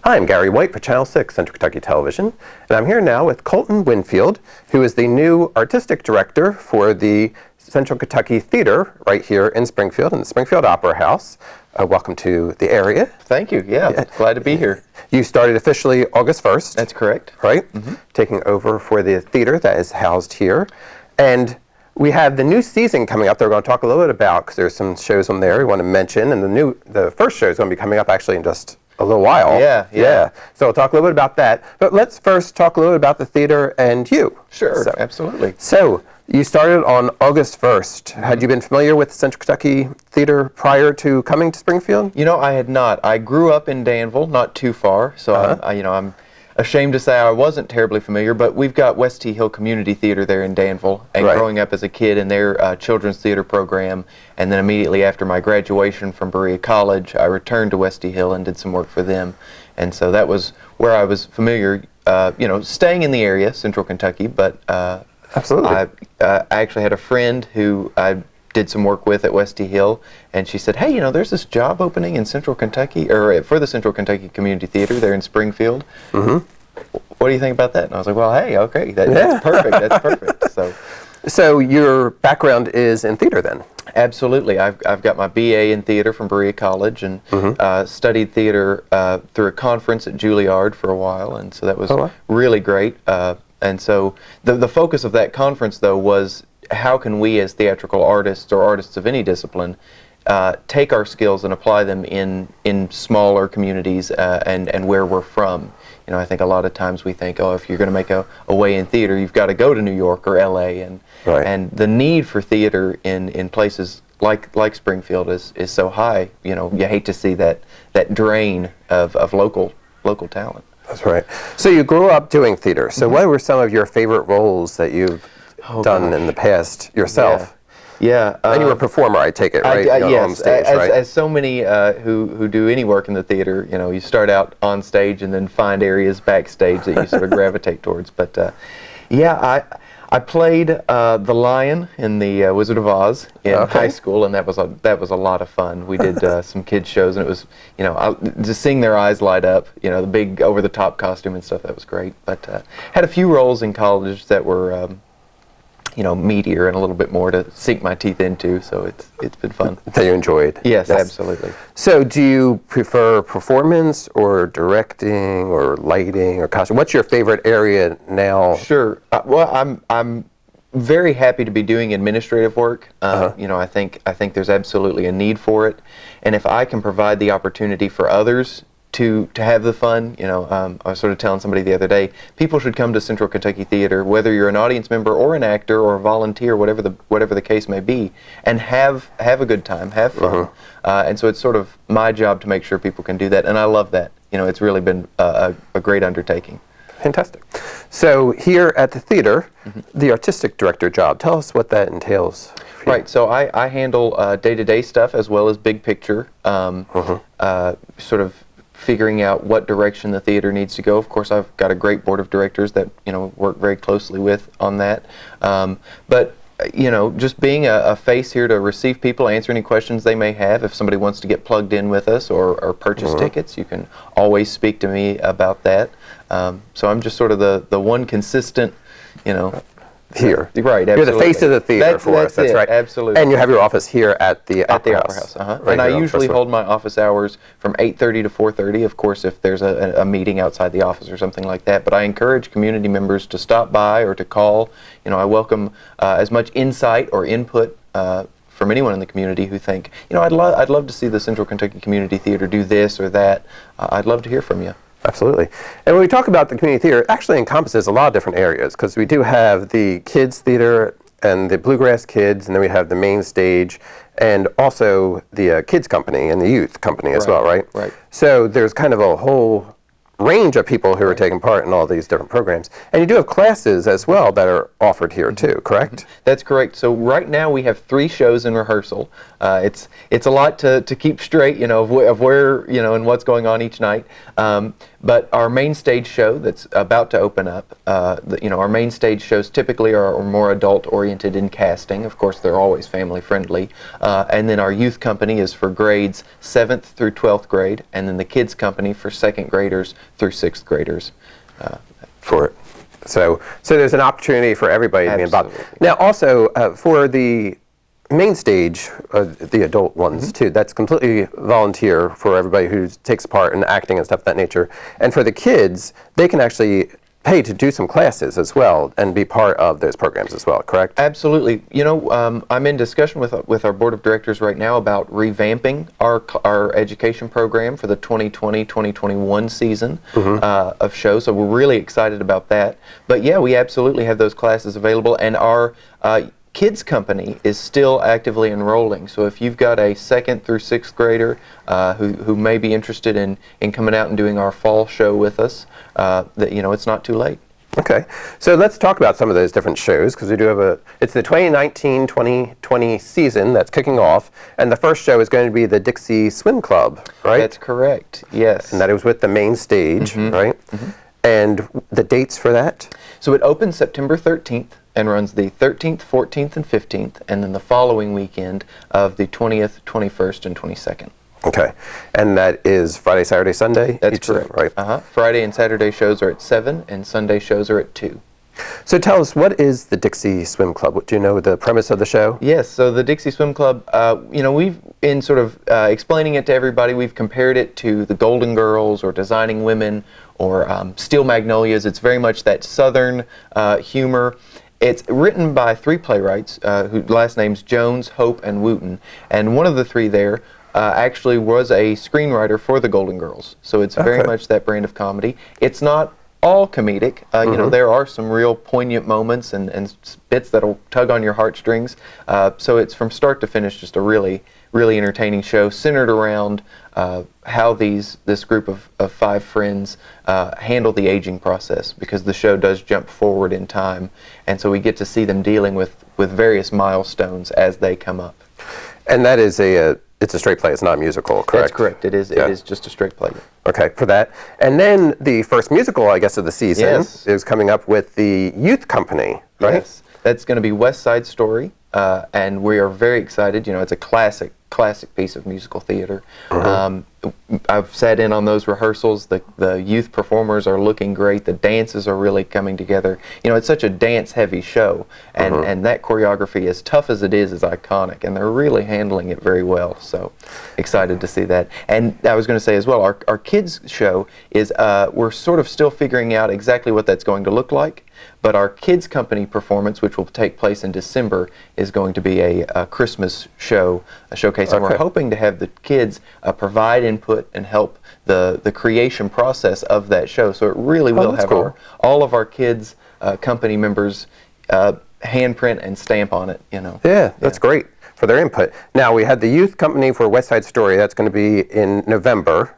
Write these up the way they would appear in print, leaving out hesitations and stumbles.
Hi, I'm Gary White for Channel 6 Central Kentucky Television, and I'm here now with Colton Winfield, who is the new artistic director for the Central Kentucky Theater right here in Springfield, in the Springfield Opera House. Welcome to the area. Thank you. Yeah, glad to be here. You started officially August 1st. That's correct. Right? Taking over for the theater that is housed here. And we have the new season coming up that we're going to talk a little bit about, because there's some shows on there we want to mention, and the first show is going to be coming up actually in just a little while. Yeah. So we'll talk a little bit about that. But let's first talk a little bit about the theater and you. Sure, absolutely. So you started on August 1st. Had you been familiar with Central Kentucky Theater prior to coming to Springfield? You know, I had not. I grew up in Danville, not too far, so I'm ashamed to say I wasn't terribly familiar, but we've got West T Hill Community Theater there in Danville, and growing up as a kid in their children's theater program, and then immediately after my graduation from Berea College, I returned to West T Hill and did some work for them, and so that was where I was familiar, staying in the area, Central Kentucky, but Absolutely. I actually had a friend who I did some work with at West T Hill, and she said, hey, there's this job opening in Central Kentucky, or for the Central Kentucky Community Theater there in Springfield. What do you think about that? And I was like, well, hey, okay, that's perfect, that's perfect. So your background is in theater then? Absolutely. I've got my BA in theater from Berea College, and studied theater through a conference at Juilliard for a while, and so that was really great. And so the focus of that conference, though, was how can we as theatrical artists or artists of any discipline take our skills and apply them in smaller communities and where we're from. I think a lot of times we think, oh, if you're going to make a way in theater, you've got to go to New York or LA, and the need for theater in places like Springfield is so high. You hate to see that drain of local talent. That's right. So you grew up doing theater. So what were some of your favorite roles that you've done in the past yourself? Yeah. And you were a performer, I take it, right? Yes. On stage, right? As so many who do any work in the theater, you start out on stage and then find areas backstage that you sort of gravitate towards. But I played the lion in the Wizard of Oz in high school, and that was a lot of fun. We did some kids shows, and it was just seeing their eyes light up, the big over-the-top costume and stuff. That was great. But had a few roles in college that were meatier and a little bit more to sink my teeth into, so it's been fun. That you enjoyed? Yes, absolutely. So do you prefer performance or directing or lighting or costume? What's your favorite area now? Sure. Well, I'm very happy to be doing administrative work. I think there's absolutely a need for it, and if I can provide the opportunity for others to have the fun, I was sort of telling somebody the other day, people should come to Central Kentucky Theater, whether you're an audience member or an actor or a volunteer, whatever the case may be, and have a good time, have fun. And so it's sort of my job to make sure people can do that, and I love that. It's really been a great undertaking. Fantastic. So here at the theater, the artistic director job, tell us what that entails. Right, so I handle day-to-day stuff as well as big picture, sort of figuring out what direction the theater needs to go. Of course, I've got a great board of directors that work very closely with on that. But just being a face here to receive people, answer any questions they may have. If somebody wants to get plugged in with us or purchase tickets, you can always speak to me about that. So I'm just sort of the one consistent, here. Right, absolutely. You're the face of the theater for us. That's right. Absolutely. And you have your office here at the Opera House. Right, and I usually hold my office hours from 8:30 to 4:30. Of course, if there's a meeting outside the office or something like that. But I encourage community members to stop by or to call. I welcome as much insight or input from anyone in the community who think, I'd love to see the Central Kentucky Community Theater do this or that. I'd love to hear from you. Absolutely. And when we talk about the community theater, it actually encompasses a lot of different areas, because we do have the kids theater and the Bluegrass Kids, and then we have the main stage, and also the kids company and the youth company as well, right? Right. So there's kind of a whole range of people who are taking part in all these different programs. And you do have classes as well that are offered here too, correct? That's correct. So right now we have 3 shows in rehearsal. It's a lot to keep straight, of where, and what's going on each night. But our main stage show that's about to open up, our main stage shows typically are more adult-oriented in casting. Of course, they're always family-friendly. And then our youth company is for grades 7th through 12th grade, and then the kids company for 2nd graders through 6th graders. So there's an opportunity for everybody to be involved. Absolutely. Now, also for the main stage, the adult ones too, that's completely volunteer for everybody who takes part in acting and stuff of that nature. And for the kids, they can actually pay to do some classes as well and be part of those programs as well, correct? Absolutely. I'm in discussion with our board of directors right now about revamping our education program for the 2020-2021 season of shows. So we're really excited about that. But yeah, we absolutely have those classes available, and our kids company is still actively enrolling. So if you've got a 2nd through 6th grader who may be interested in coming out and doing our fall show with us, it's not too late. Okay, so let's talk about some of those different shows, because we do have it's the 2019-2020 season that's kicking off, and the first show is going to be the Dixie Swim Club, right? That's correct, yes. And that is with the main stage, right? And the dates for that? So it opens September 13th and runs the 13th, 14th, and 15th, and then the following weekend of the 20th, 21st, and 22nd. Okay, and that is Friday, Saturday, Sunday? That's correct. Right. Friday and Saturday shows are at 7, and Sunday shows are at 2. So tell us, what is the Dixie Swim Club? Do you know the premise of the show? Yes, so the Dixie Swim Club, we've, in sort of explaining it to everybody, we've compared it to the Golden Girls or Designing Women or Steel Magnolias. It's very much that Southern humor. It's written by 3 playwrights, whose last names Jones, Hope, and Wooten, and one of the 3 there actually was a screenwriter for the Golden Girls. So it's very much that brand of comedy. It's not all comedic. There are some real poignant moments and bits that'll tug on your heartstrings. So it's from start to finish just a really, really entertaining show centered around how this group of 5 friends handle the aging process, because the show does jump forward in time, and so we get to see them dealing with various milestones as they come up. And that is it's a straight play, it's not a musical, correct? That's correct, it is just a straight play. Okay, for that. And then the first musical, I guess, of the season is coming up with the Youth Company, right? Yes, that's going to be West Side Story, and we are very excited. It's a classic piece of musical theater. I've sat in on those rehearsals. The youth performers are looking great. The dances are really coming together. It's such a dance-heavy show, and that choreography, as tough as it is iconic, and they're really handling it very well. So excited to see that. And I was going to say as well, our kids show is we're sort of still figuring out exactly what that's going to look like. But our kids company performance, which will take place in December, is going to be a Christmas show, a showcase, and we're hoping to have the kids provide input and help the creation process of that show. So it really will have all of our kids company members handprint and stamp on it. Yeah, that's great for their input. Now we had the youth company for West Side Story. That's going to be in November,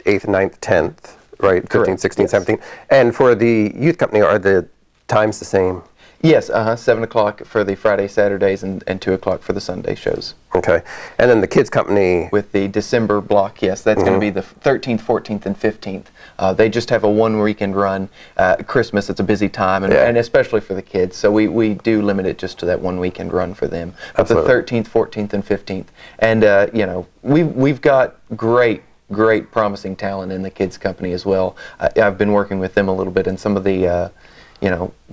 8th, 9th, 10th, right? 15th, 16th, 17th. And for the youth company, are the times the same? Yes, 7 o'clock for the Friday, Saturdays, and 2 o'clock for the Sunday shows. Okay. And then the kids company? With the December block, yes, that's going to be the 13th, 14th, and 15th. They just have a 1-weekend run. Christmas, it's a busy time, and especially for the kids, so we do limit it just to that 1-weekend run for them. But the 13th, 14th, and 15th. And, we've got great promising talent in the kids company as well. I've been working with them a little bit, and some of the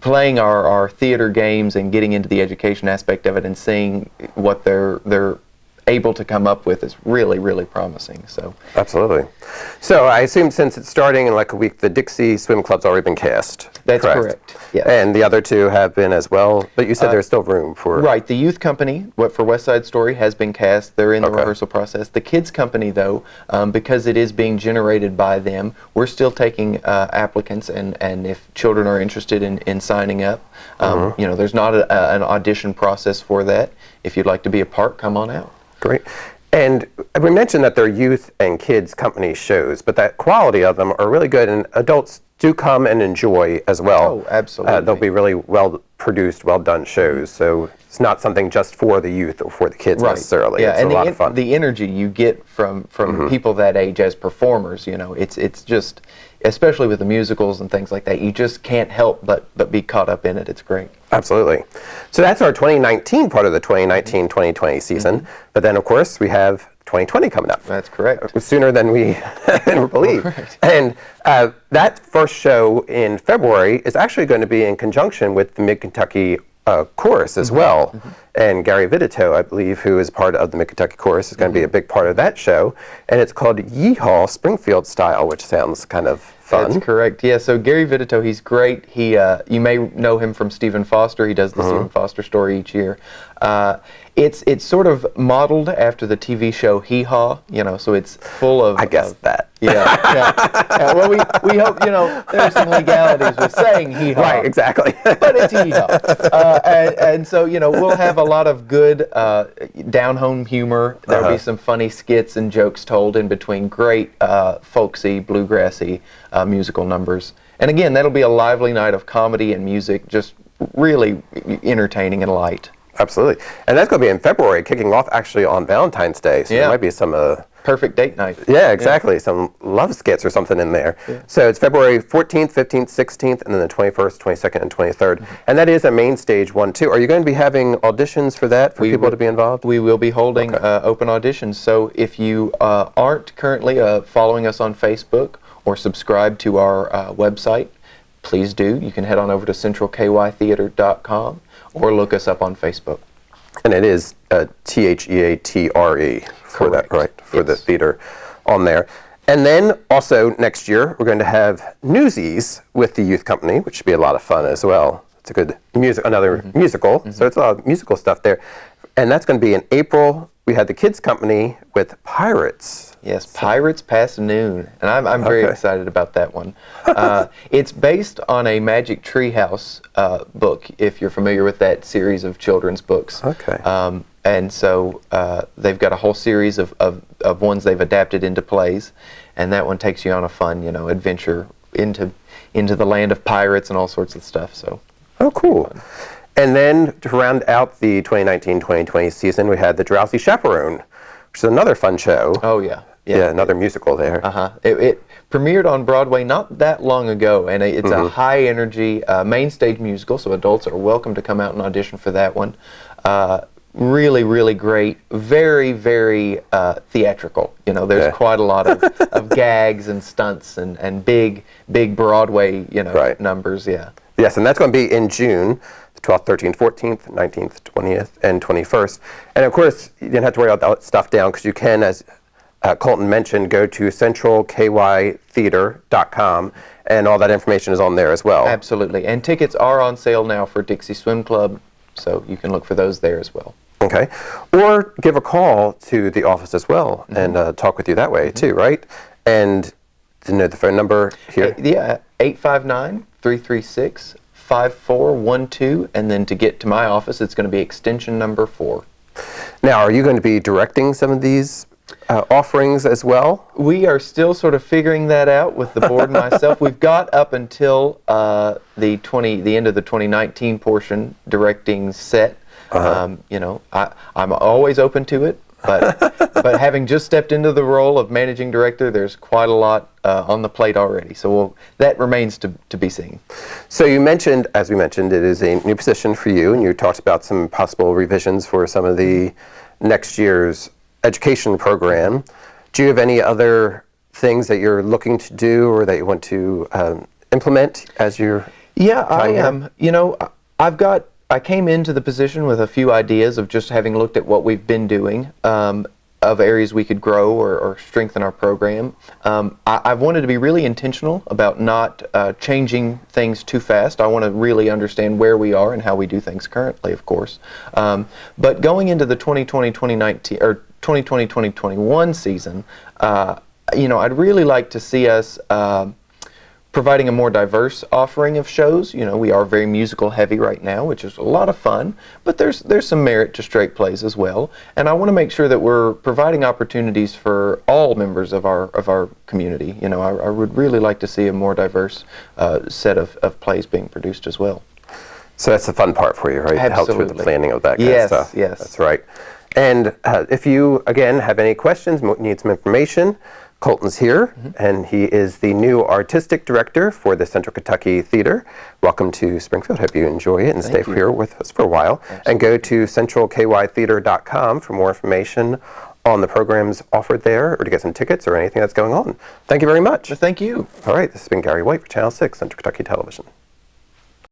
playing our theater games and getting into the education aspect of it and seeing what they're able to come up with is really, really promising. So absolutely. So I assume since it's starting in like a week, the Dixie Swim Club's already been cast. That's correct. Yes. And the other 2 have been as well, but you said there's still room for... Right. The youth company, for West Side Story, has been cast. They're in the rehearsal process. The kids company, though, because it is being generated by them, we're still taking applicants, and if children are interested in signing up, there's not an audition process for that. If you'd like to be a part, come on out. Great. And we mentioned that they're youth and kids company shows, but that quality of them are really good, and adults do come and enjoy as well. Oh, absolutely. They'll be really well produced, well done shows. So it's not something just for the youth or for the kids necessarily. Yeah, it's and a lot of fun. the energy you get from people that age as performers, it's just, especially with the musicals and things like that, you just can't help but be caught up in it. It's great. Absolutely. So that's our 2019 part of the 2019-2020 season. But then, of course, we have 2020 coming up. That's correct. Sooner than we believe. Right. And that first show in February is actually going to be in conjunction with the Mid-Kentucky Chorus as well. And Gary Vidito, I believe, who is part of the Mid-Kentucky Chorus, is going to be a big part of that show. And it's called Yeehaw Springfield Style, which sounds kind of fun. That's correct. Yeah, so Gary Vidito, he's great. He, you may know him from Stephen Foster. He does the Stephen Foster story each year. It's sort of modeled after the TV show Hee Haw, so it's full of... I guessed that. Yeah. Well, we hope, there's some legalities with saying Hee Haw. Right, exactly. But it's Hee Haw. And so, we'll have a lot of good down-home humor. There'll be some funny skits and jokes told in between great folksy, bluegrassy musical numbers. And again, that'll be a lively night of comedy and music, just really entertaining and light. Absolutely. And that's going to be in February, kicking off actually on Valentine's Day. So there might be some... perfect date night. Yeah, exactly. Some love skits or something in there. So it's February 14th, 15th, 16th, and then the 21st, 22nd, and 23rd. And that is a main stage one, too. Are you going to be having auditions for that, for people to be involved? We will be holding open auditions. So if you aren't currently following us on Facebook or subscribe to our website, please do. You can head on over to centralkytheater.com or look us up on Facebook. And it is THEATRE for that, right? For the theater on there. And then also next year, we're going to have Newsies with the Youth Company, which should be a lot of fun as well. It's a good another musical. So it's a lot of musical stuff there. And that's going to be in April. We had the Kids Company with Pirates. Yes, Pirates Past Noon, and I'm very excited about that one. It's based on a Magic Treehouse book, if you're familiar with that series of children's books. Okay. And so they've got a whole series of ones they've adapted into plays, and that one takes you on a fun, adventure into the land of pirates and all sorts of stuff. So. Oh, cool. And then to round out the 2019-2020 season, we had The Drowsy Chaperone, which is another fun show. Oh, yeah. Yeah, another musical there. It premiered on Broadway not that long ago, and it's a high-energy main stage musical, so adults are welcome to come out and audition for that one. Really, really great. Very, very theatrical. There's quite a lot of gags and stunts and big Broadway, numbers. Yeah. Yes, and that's going to be in June. 12th, 13th, 14th, 19th, 20th, and 21st. And of course, you didn't have to worry about that stuff down because you can, as Colton mentioned, go to centralkytheater.com, and all that information is on there as well. Absolutely. And tickets are on sale now for Dixie Swim Club, so you can look for those there as well. Okay. Or give a call to the office as well and talk with you that way too, right? And the phone number here? Yeah, 859-336-5412, and then to get to my office, it's going to be extension number 4. Now, are you going to be directing some of these offerings as well? We are still sort of figuring that out with the board and myself. We've got up until the end of the 2019 portion directing set. I'm always open to it, but having just stepped into the role of managing director, there's quite a lot on the plate already. So that remains to be seen. So you mentioned, as we mentioned, it is a new position for you, and you talked about some possible revisions for some of the next year's education program. Do you have any other things that you're looking to do or that you want to implement as you're I am. I came into the position with a few ideas of just having looked at what we've been doing, of areas we could grow or strengthen our program. I've wanted to be really intentional about not changing things too fast. I want to really understand where we are and how we do things currently, of course. But going into the 2020-2019 or 2020-2021 season, I'd really like to see us providing a more diverse offering of shows. You know, we are very musical heavy right now, which is a lot of fun, but there's some merit to straight plays as well. And I want to make sure that we're providing opportunities for all members of our community. You know, I would really like to see a more diverse set of plays being produced as well. So that's the fun part for you, right? Absolutely. Help with the planning of that kind Yes, of stuff. yes. That's right. And if you, again, have any questions, need some information, Colton's here, and he is the new artistic director for the Central Kentucky Theater. Welcome to Springfield. Hope you enjoy it and stay here with us for a while. Absolutely. And go to centralkytheater.com for more information on the programs offered there, or to get some tickets or anything that's going on. Thank you very much. Thank you. All right, this has been Gary White for Channel 6, Central Kentucky Television.